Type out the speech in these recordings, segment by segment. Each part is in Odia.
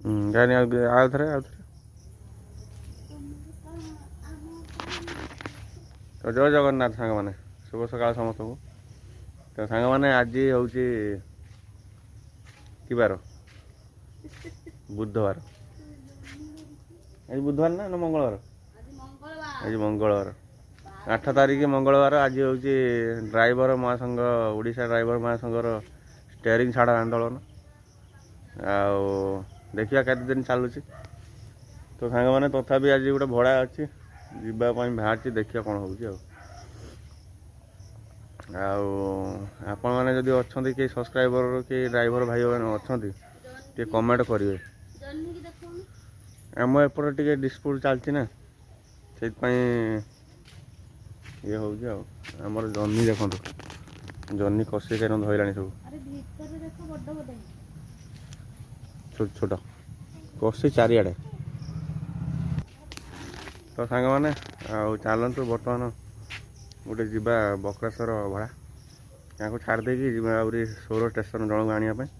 ଜାଣି ଆଉ ଥରେ ତ ଜୟ ଜଗନ୍ନାଥ ସାଙ୍ଗମାନେ, ଶୁଭ ସକାଳ ସମସ୍ତଙ୍କୁ। ତ ସାଙ୍ଗମାନେ ଆଜି ହେଉଛି କି ବାର? ବୁଧବାର। ଆଜି ବୁଧବାର ନା ମଙ୍ଗଳବାର? ଆଜି ମଙ୍ଗଳବାର, 8 ତାରିଖ ମଙ୍ଗଳବାର। ଆଜି ହେଉଛି ଡ୍ରାଇଭର ମହାସଂଘ, ଓଡ଼ିଶା ଡ୍ରାଇଭର ମହାସଂଘର ଷ୍ଟେୟରିଂ ଛାଡ଼ ଆନ୍ଦୋଳନ। ଆଉ ଦେଖିବା କେତେ ଦିନ ଚାଲୁଛି। ତ ସାଙ୍ଗମାନେ ତଥାପି ଆଜି ଗୋଟେ ଭଡ଼ା ଅଛି, ଯିବା ପାଇଁ ବାହାରିଛି, ଦେଖିବା କ'ଣ ହେଉଛି। ଆଉ ଆପଣମାନେ ଯଦି ଅଛନ୍ତି କି ସବସ୍କ୍ରାଇବର କି ଡ୍ରାଇଭର ଭାଇମାନେ ଅଛନ୍ତି, ଟିକେ କମେଣ୍ଟ କରିବେ। ଆମ ଏପଟେ ଟିକେ ଡିସ୍ପ୍ୟୁଟ୍ ଚାଲିଛି ନା, ସେଇଥିପାଇଁ ଇଏ ହେଉଛି। ଆଉ ଆମର ଜହ୍ନି ଦେଖନ୍ତୁ, ଜହ୍ନି କଷି କେନ ଧଇଲାଣି ସବୁ, ଛୋଟ ଛୋଟ କଷି ଚାରିଆଡ଼େ। ତ ସାଙ୍ଗମାନେ ଆଉ ଚାଲନ୍ତୁ ବର୍ତ୍ତମାନ ଗୋଟେ ଯିବା ବକ୍ରେଶ୍ୱର ଭଡ଼ା, ତାଙ୍କୁ ଛାଡ଼ି ଦେଇକି ଯିବା ଆହୁରି ସୌର ଷ୍ଟେସନ ଜଣକୁ ଆଣିବା ପାଇଁ।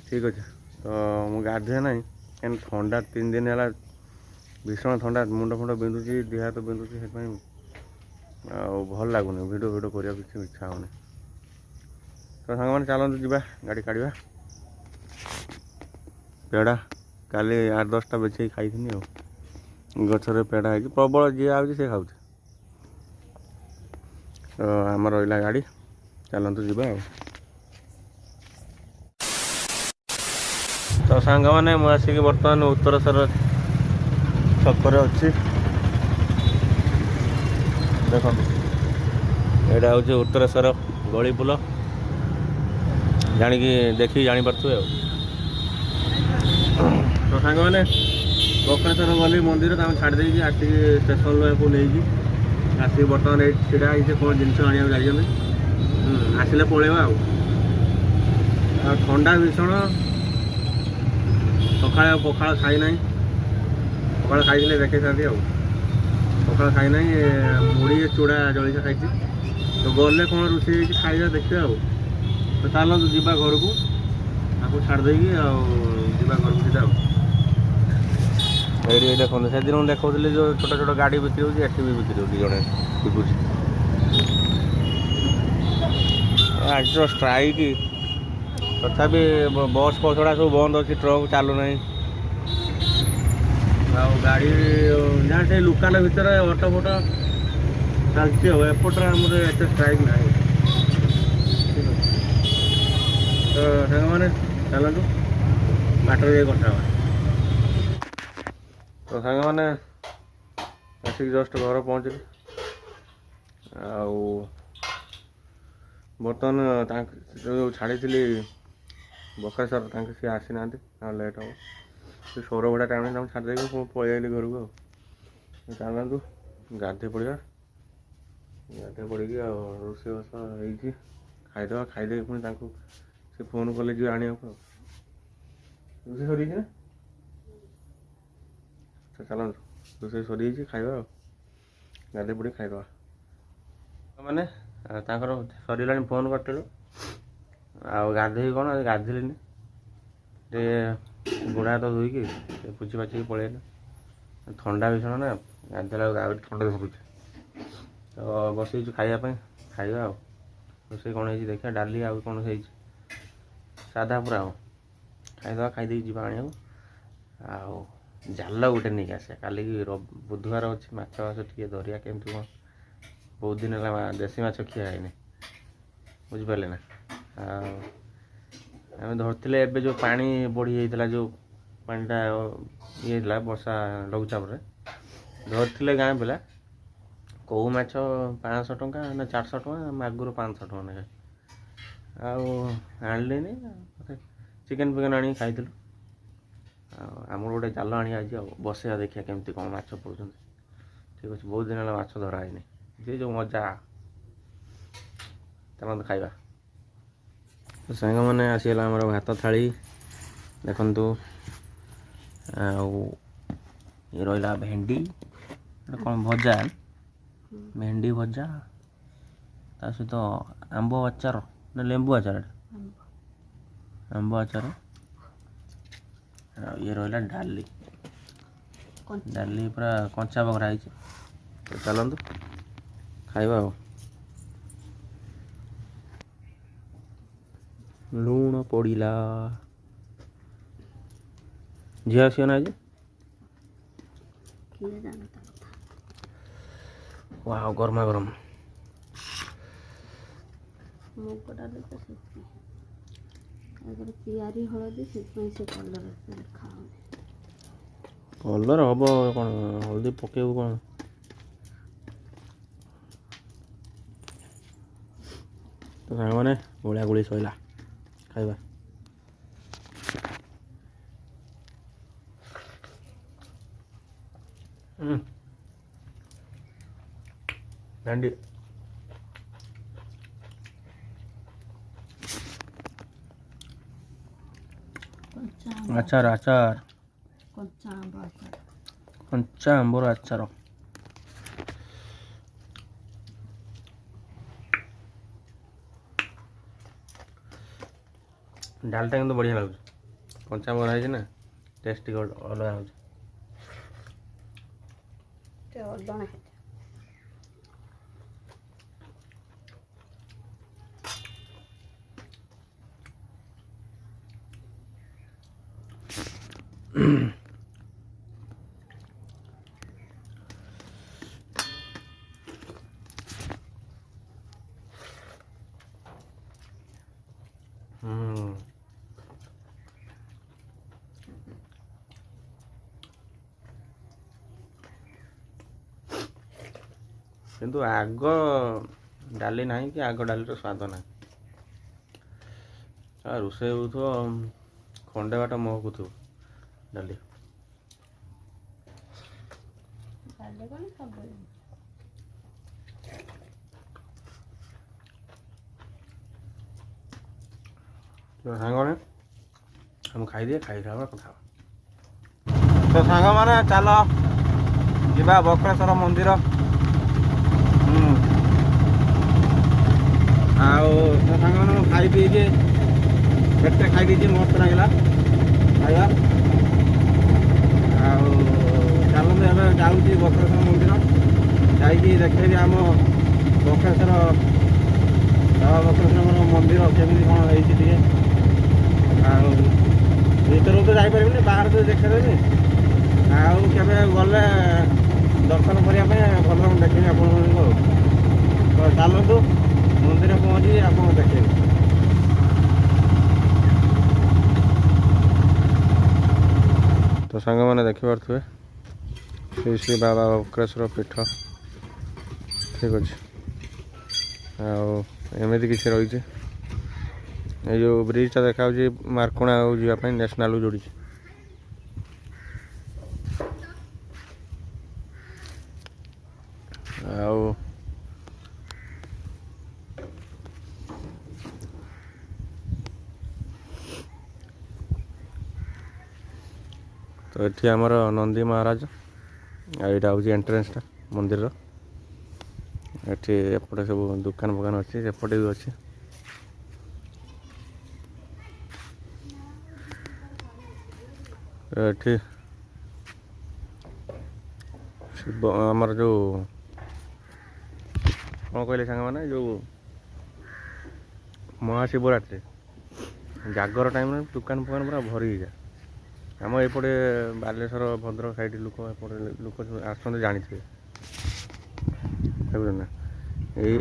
ଠିକ୍ ଅଛି। ତ ମୁଁ ଗାଧୋଏ ନାହିଁ, କାହିଁକି ଥଣ୍ଡା 3 ଦିନ ହେଲା, ଭୀଷଣ ଥଣ୍ଡା, ମୁଣ୍ଡ ଫୁଣ୍ଡ ବିନ୍ଧୁଛି, ଦେହ ହାତ ବିନ୍ଧୁଛି, ସେଥିପାଇଁ ଆଉ ଭଲ ଲାଗୁନି, ଭିଡ଼ିଓ କରିବାକୁ କିଛି ଇଚ୍ଛା ହେଉନି। ତ ସାଙ୍ଗମାନେ ଚାଲନ୍ତୁ ଯିବା, ଗାଡ଼ି କାଢ଼ିବା। ପେଡ଼ା କାଲି 8-10ଟା ବେଚେଇକି ଖାଇଥିନି। ଆଉ ଗଛରେ ପେଡ଼ା ହେଇଛି, ପ୍ରବଳ, ଯିଏ ଆଉଛି ସେ ଖାଉଛି। ତ ଆମର ରହିଲା ଗାଡ଼ି, ଚାଲନ୍ତୁ ଯିବା। ଆଉ ତ ସାଙ୍ଗମାନେ ମୁଁ ଆସିକି ବର୍ତ୍ତମାନ ଉତ୍ତରସର ଛକରେ ଅଛି। ଦେଖନ୍ତୁ, ଏଇଟା ହେଉଛି ଉତ୍ତରସର ଗଳି ପୋଲ, ଜାଣିକି ଦେଖିକି ଜାଣିପାରୁଥିବେ। ଆଉ ତ ସାଙ୍ଗମାନେ ବକ୍ରେଶ୍ୱର ଗଲି ମନ୍ଦିର, ତାଙ୍କୁ ଛାଡ଼ି ଦେଇକି ଆସିକି ଷ୍ଟେସନକୁ ନେଇକି ଆସିକି ବର୍ତ୍ତମାନ ଏଇଠି ଛିଡ଼ା ହେଇଛି। କ'ଣ ଜିନିଷ ଆଣିବାକୁ ଯାଇଛନ୍ତି, ଆସିଲେ ପଳେଇବା। ଆଉ ଥଣ୍ଡା ଭୀଷଣ, ସକାଳେ ଆଉ ପଖାଳ ଖାଇନାହିଁ। ପଖାଳ ଖାଇଥିଲେ ଦେଖେଇଥାନ୍ତି, ଆଉ ପଖାଳ ଖାଇନାହିଁ, ମୁଢ଼ି ଚୁଡ଼ା ଜଳଖିଆ ଖାଇଛି। ତ ଗଲେ କ'ଣ ରୋଷେଇ ହେଇଛି ଖାଇବା, ଦେଖିବା। ଆଉ ତ ଚାଲନ୍ତୁ ଯିବା ଘରକୁ, ତାକୁ ଛାଡ଼ି ଦେଇକି ଆଉ ଯିବା ଘରକୁ ସିଧା। ଆଉ ଏଇଠି ଦେଖନ୍ତୁ, ସେଦିନ ମୁଁ ଦେଖାଉଥିଲି ଯେଉଁ ଛୋଟ ଛୋଟ ଗାଡ଼ି ବିକ୍ରି ହେଉଛି, ଏଠି ବି ବିକ୍ରି ହେଉଛି, ଜଣେ ବିକୁଛି। ଆଜି ତ ଷ୍ଟ୍ରାଇକ୍, ତଥାପି ବସ୍ ଫସ୍ ଗୁଡ଼ା ସବୁ ବନ୍ଦ ଅଛି, ଟ୍ରକ୍ ଚାଲୁନାହିଁ। ଆଉ ଗାଡ଼ି ଯାହା ସେ ଲୁକାନ ଭିତରେ ଅଟୋ ଫଟୋ ଚାଲିଛି। ଆଉ ଏପଟରେ ଆମର ଏତେ ଷ୍ଟ୍ରାଇକ୍ ନାହିଁ। ତ ସାଙ୍ଗମାନେ ଚାଲନ୍ତୁ ବାଟରେ ଯାଇ କଥା ହେବା। ତ ସାଙ୍ଗମାନେ ଆସିକି ଜଷ୍ଟ ଘର ପହଞ୍ଚିଲି। ଆଉ ବର୍ତ୍ତମାନ ଯେଉଁ ଛାଡ଼ିଥିଲି ବକ୍ରେଶ୍ୱର, ତାଙ୍କେ ସିଏ ଆସିନାହାନ୍ତି, ଆଉ ଲେଟ୍ ହେବ। ସେ ସୌର ଭଡ଼ା ଟାଇମ୍ରେ ତାଙ୍କୁ ଛାଡ଼ି ଦେଇକି ମୁଁ ପଳେଇ ଆଇଲି ଘରକୁ। ଆଉ ଚାଲନ୍ତୁ ଗାଧୋଇ ପଡ଼ିବା। ଗାଧୋଇ ପଡ଼ିକି ଆଉ ରୋଷେଇବାସ ହେଇଛି, ଖାଇଦେବା। ଖାଇଦେଇକି ପୁଣି ତାଙ୍କୁ ସେ ଫୋନ୍ କଲେ ଯିବେ ଆଣିବାକୁ। ଆଉ ରୋଷେଇ ସରିଯାଇଛି ନା? ଚାଲନ୍ତୁ, ରୋଷେଇ ସରିଯାଇଛି, ଖାଇବା। ଆଉ ଗାଧୋଇ ପଡ଼ିକି ଖାଇଦେବା। ମାନେ ତାଙ୍କର ସରିଗଲାଣି, ଫୋନ୍ କରିଥିଲୁ। ଆଉ ଗାଧୋଇକି କ'ଣ ଗାଧୋଇଲିନି, ଟିକେ ଗୋଡ଼ ହାତ ଧୋଇକି ପୋଛି ପାଛିକି ପଳେଇଲି। ଥଣ୍ଡା ଭୀଷଣ ନା, ଗାଧୋଇଲା ବେଳକୁ ଆହୁରି ଥଣ୍ଡା ଧରୁଛି। ତ ବସେଇଛୁ ଖାଇବା ପାଇଁ, ଖାଇବା। ଆଉ ରୋଷେଇ କ'ଣ ହେଇଛି ଦେଖିବା, ଡାଲି ଆଉ କ'ଣ ହେଇଛି, ସାଧା ପୁରା। ଆଉ ଖାଇଦେବା, ଖାଇଦେଇକି ଯିବା ଆଣିବାକୁ। ଆଉ ଜାଲ ଗୋଟେ ନେଇକି ଆସିବା, କାଲିକି ବୁଧବାର ଅଛି, ମାଛ ମାଛ ଟିକେ ଧରିବା। କେମିତି କ'ଣ, ବହୁତ ଦିନ ହେଲା ଦେଶୀ ମାଛ ଖିଆ ହେଇନି, ବୁଝିପାରିଲେ ନା। ଆଉ ଆମେ ଧରିଥିଲେ, ଏବେ ଯେଉଁ ପାଣି ବଢ଼ି ଯାଇଥିଲା, ଯେଉଁ ପାଣିଟା ଇଏ ହେଇଥିଲା ବର୍ଷା ଲଘୁଚାପରେ, ଧରିଥିଲେ ଗାଁ ପିଲା। କଉ ମାଛ 500 ଟଙ୍କା ନା 400 ଟଙ୍କା, ମାଗୁର 500 ଟଙ୍କା ଲେଖାଏଁ। ଆଉ ଆଣିଲିନି, ଚିକେନ୍ ଫିକେନ୍ ଆଣିକି ଖାଇଥିଲୁ। ଆଉ ଆମର ଗୋଟେ ଜାଲ ଆଣିବା ଆଜି, ଆଉ ବସେଇବା, ଦେଖିବା କେମିତି କ'ଣ ମାଛ ପଡ଼ୁଛନ୍ତି। ଠିକ୍ ଅଛି, ବହୁତ ଦିନ ହେଲା ମାଛ ଧରା ହେଇନି, ସେ ଯେଉଁ ମଜା। ଚାଲନ୍ତୁ ଖାଇବା। ସାଙ୍ଗମାନେ ଆସିଗଲା ଆମର ଭାତ ଥାଳି, ଦେଖନ୍ତୁ। ଆଉ ଇଏ ରହିଲା ଭେଣ୍ଡି, କ'ଣ ଭଜା, ଭେଣ୍ଡି ଭଜା, ତା ସହିତ ଆମ୍ବ ଆଚାର ନା ଲେମ୍ବୁ ଆଚାର, ଆମ୍ବ ଆଚାର, ये रहा डाली डाली पूरा कंचा बगरा है तो चलतु खाइबा लुण पड़ा झी आसियो ना आज वाह गरमा गरम मुग डाल तो तैयारी हलदी से कलर देखा कलर हम कौन हल्दी पकेबू कौन तो सांग मैंने गोलिया गोली सैला खाइबा भेंडी आचार आचार कंचा आंबर आचार डालटा किंतु बढ़िया लगुच कंचा आंबर है ना टेस्ट अलग हो किंतु आग डाली ना कि आग डाली स्वाद ना रोषे हो खंडे बाट महकु डाली तो सांग मैंने हम खाई दिए खाई खावा कथा तो सांग मैंने चल जा बक्रेश्वर मंदिर सांग मैंने खाई पी पेटे खाई दीजिए मस्त लगे खाଇବା चलते एवं जाऊँगी बक्रेश्वर मंदिर जाकि देखेबी आम बक्रेश्वर बक्रेश्वर मंदिर केमी कौन होती भर तो जापर बाहर तो देखेदेवी आवे गले दर्शन करने भल देखेबी आप तो चलतु मंदिर पहुँची आप देखेबी तो सांग मैंने देखिपे श्री श्री बाबा बक्रेश्वर पीठ ठीक अच्छे आमती किसी रही ये जो ब्रिजटा देखा मार्कोणा जावाई नेशनाल जोड़ी तो ये आमर नंदी महाराज यहाँ हूँ एंट्रेंसटा मंदिर ये एपटे सब दुकान फुकान अच्छी एपटे भी अच्छी ये शिव आमर जो कौन कहले सांग मैंने जो महाशिवरात्रि जागर टाइम दुकान फुकान पूरा भरी जाए आम एपटे बालेश्वर भद्रक साइड लोक एपटे लोक आसते जानी ना यही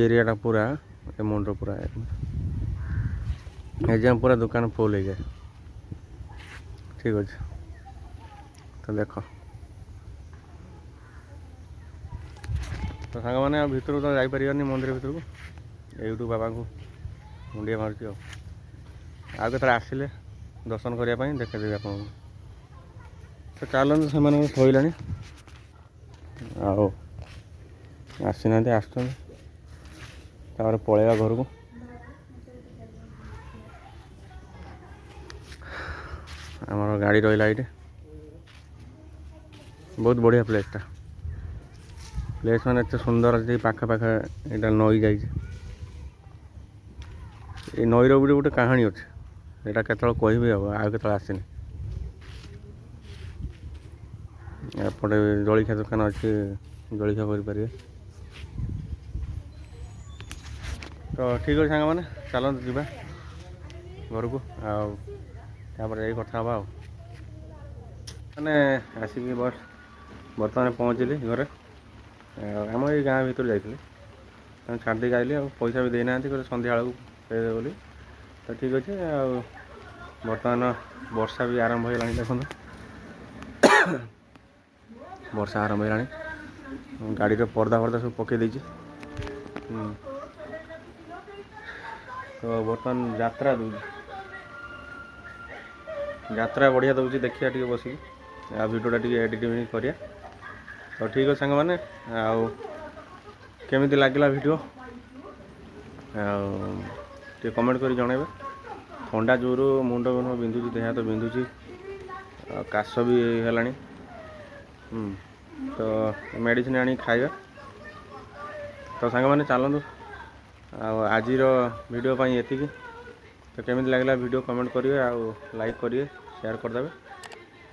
एरियाटा पूरा मुंड पूरा एजाम पूरा दुकान फुल हो जाए ठीक अच्छे तो देख तो सांग मैंने भर तो जापर मंदिर भर को यूट्यूब बाबा को मुंडिया मार्च आगे आसिले दर्शन करने देखेदेवी आप तो चलते से शोला आसी ना आसपर पलैया घर को आमर गाड़ी रहा ये बहुत बढ़िया प्लेसटा प्लेस मैंने एत सुंदर पाखापाखा यहाँ नई जा नईर भी गोटे कहानी अच्छे ଏଇଟା କେତେବେଳେ କହିବି ଆଉ କେତେବେଳେ ଆସିନି। ଏପଟେ ଜଳଖିଆ ଦୋକାନ ଅଛି, ଜଳଖିଆ କରିପାରିବେ। ତ ଠିକ୍ ଅଛି ସାଙ୍ଗମାନେ, ଚାଲନ୍ତୁ ଯିବା ଘରକୁ, ଆଉ ତାପରେ ଯାଇ କଥା ହେବା। ଆଉ ମାନେ ଆସିକି ବର୍ତ୍ତମାନ ପହଞ୍ଚିଲି ଘରେ। ଆମ ଏଇ ଗାଁ ଭିତରୁ ଯାଇଥିଲି, ତାଙ୍କୁ ଛାଡ଼ି ଦେଇକି ଆଇଲି। ଆଉ ପଇସା ବି ଦେଇନାହାନ୍ତି, କହିଲେ ସନ୍ଧ୍ୟାବେଳକୁ ଦେଇଦେବେ ବୋଲି। ତ ଠିକ୍ ଅଛି। ଆଉ ବର୍ତ୍ତମାନ ବର୍ଷା ବି ଆରମ୍ଭ ହେଇଗଲାଣି, ଦେଖନ୍ତୁ ବର୍ଷା ଆରମ୍ଭ ହେଇଗଲାଣି। ଗାଡ଼ିର ପର୍ଦା ସବୁ ପକେଇ ଦେଇଛି। ତ ବର୍ତ୍ତମାନ ଯାତ୍ରା ବଢ଼ିଆ ଦେଉଛି, ଦେଖିବା ଟିକେ ବସିକି। ଆଉ ଭିଡ଼ିଓଟା ଟିକେ ଏଡ଼ିଟିଂ କରିବା। ତ ଠିକ୍ ଅଛି ସାଙ୍ଗମାନେ, ଆଉ କେମିତି ଲାଗିଲା ଭିଡ଼ିଓ ଆଉ ଟିକେ କମେଣ୍ଟ କରି ଜଣାଇବେ। ଥଣ୍ଡା ଯୋଗୁଁ ମୁଣ୍ଡ ବିନ୍ଧୁଛି, ଦେହ ହାତ ବିନ୍ଧୁଛି, ଆଉ କାଶ ବି ହେଲାଣି। ତ ମେଡ଼ିସିନ ଆଣିକି ଖାଇବା। ତ ସାଙ୍ଗମାନେ ଚାଲନ୍ତୁ, ଆଉ ଆଜିର ଭିଡ଼ିଓ ପାଇଁ ଏତିକି। ତ କେମିତି ଲାଗିଲା ଭିଡ଼ିଓ କମେଣ୍ଟ କରିବେ, ଆଉ ଲାଇକ୍ କରିବେ, ସେୟାର କରିଦେବେ,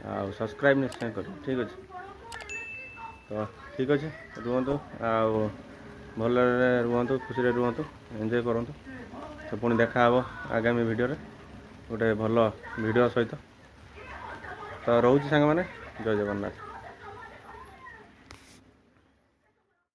ଆଉ ସବସ୍କ୍ରାଇବ୍ ନିଶ୍ଚୟ କରିବେ। ଠିକ୍ ଅଛି। ତ ଠିକ୍ ଅଛି, ରୁହନ୍ତୁ, ଆଉ ଭଲରେ ରୁହନ୍ତୁ, ଖୁସିରେ ରୁହନ୍ତୁ, ଏନ୍ଜୟ କରନ୍ତୁ। ତ ପୁଣି ଦେଖା ହେବ ଆଗାମୀ ଭିଡ଼ିଓରେ ଗୋଟେ ଭଲ ଭିଡ଼ିଓ ସହିତ। ତ ରହୁଛି ସାଙ୍ଗମାନେ, ଜୟ ଜଗନ୍ନାଥ।